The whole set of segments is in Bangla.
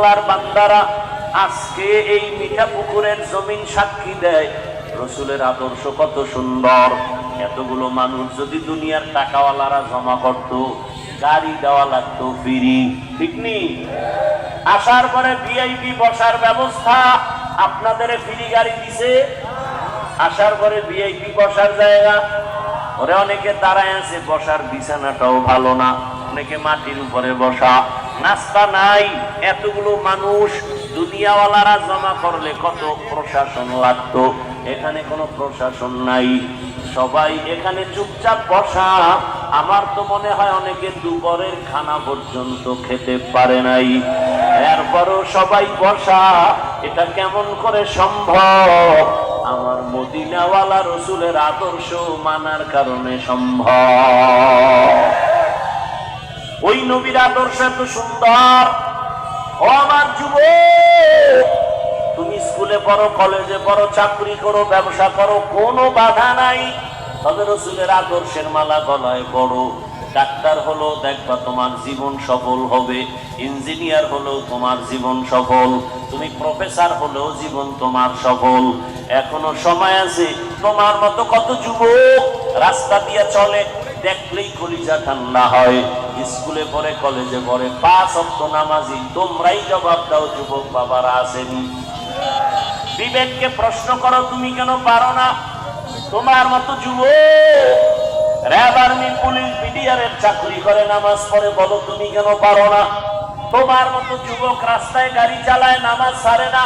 আল্লাহর বান্দারা, আজকে এই মিঠা পুকুরের জমিন সাক্ষী দেয় রসুলের আদর্শ কত সুন্দর। এতগুলো মানুষ যদি দুনিয়ার টাকাওয়ালারা জমা করত, গাড়ি দেওয়া লাগতো ফ্রি, ঠিক নেই? আসার পরে ভিআইপি বসার ব্যবস্থা, আপনাদের ফ্রি গাড়ি দিছে। আসার পরে ভিআইপি বসার জায়গা, ওরে অনেকে দাঁড়ায় আছে, বসার বিছানাটাও ভালো না, অনেকে মাটির উপরে বসা, নাস্তা নাই। এতগুলো মানুষ দুনিয়াওয়ালারা জমা করলে কত প্রশাসন লাগতো, এখানে কোনো প্রশাসন নাই, সবাই এখানে চুপচাপ বসা। আমার তো মনে হয় অনেকে দুপুরের খানা পর্যন্ত খেতে পারে নাই, এরপরও সবাই বসা। এটা কেমন করে সম্ভব? আমার মদিনাওয়ালা রসুলের আদর্শ মানার কারণে সম্ভব। ওই নবীর আদর্শ এত সুন্দর। ও আমার যুবক, তুমি স্কুলে পড়ো, কলেজে পড়ো, চাকরি করো, ব্যবসা করো, কোনো বাধা নাই, তবে রসুলের আদর্শের মালা গলায় পড়ো। ডাক্তার হলো দেখবা তোমার জীবন সফল হবে, ইঞ্জিনিয়ার হলো তোমার জীবন সফল, তুমি প্রফেসর হলেও জীবন তোমার সফল। এখনো সময় আছে। তোমার মতো কত যুবক রাস্তা দিয়ে চলে, দেখলেই কলিজা ঠান্ডা হয়। স্কুলে পড়ে, কলেজে পড়ে, 5 ওয়াক্ত নামাজি। তোমরাই জবাব দাও, যুবক বাবারা আসেনি? বিবেককে প্রশ্ন করো, তুমি কেন পারো না? তোমার মতো যুবক র্যাব, আর্মি, পুলিশ, বিডিআরের চাকরি করে, নামাজ পড়ে, বলো তুমি কেন পারো না? তোমার মতো যুবক রাস্তায় গাড়ি চালায়, নামাজ ছাড়ে না।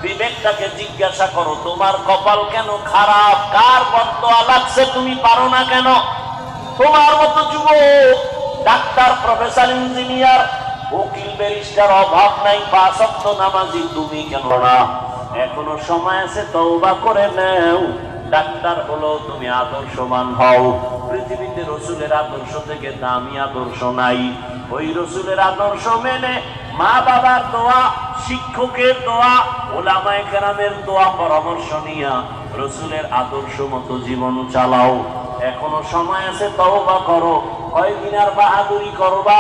বিবেকটাকে জিজ্ঞাসা করো, তোমার কপাল কেন খারাপ? কার বদদোয়া লাগছে? তুমি পারো না কেন? তোমার মতো যুবক ডাক্তার, প্রফেসর, ইঞ্জিনিয়ার, উকিল, ব্যারিস্টার, অভাব নাই, 5 ওয়াক্ত নামাজি, তুমি কেন না? এখনো সময় আছে, তওবা করে নাও। ডাক্তার হলো তুমি আদর্শবান হও। পৃথিবীতে রসুলের আদর্শ থেকে দামি আদর্শ নাই। ওই রসুলের আদর্শ মেনে মা বাবার দোয়া, শিক্ষকের দোয়া, ওলামায়ে কেরামের দোয়া, পরামর্শ নিয়া রসুলের আদর্শ মতো জীবন চালাও। এখনো সময় আছে, তওবা করো। কয়দিন আর বাহাদুরি করবা?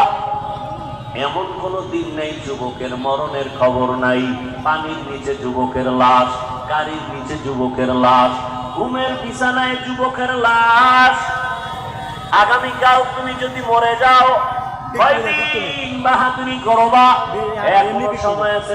এমন কোন দিন নেই যুবকের মরণের খবর নাই। পানির নিচে যুবকের লাশ, গাড়ির নিচে যুবকের লাশ, ঘুমের বিছানায় যুবকের লাশ। আগামীকাল তুমি যদি মরে যাও, কয়দিন বাহাদুরি করবা? এখনো সময় আছে।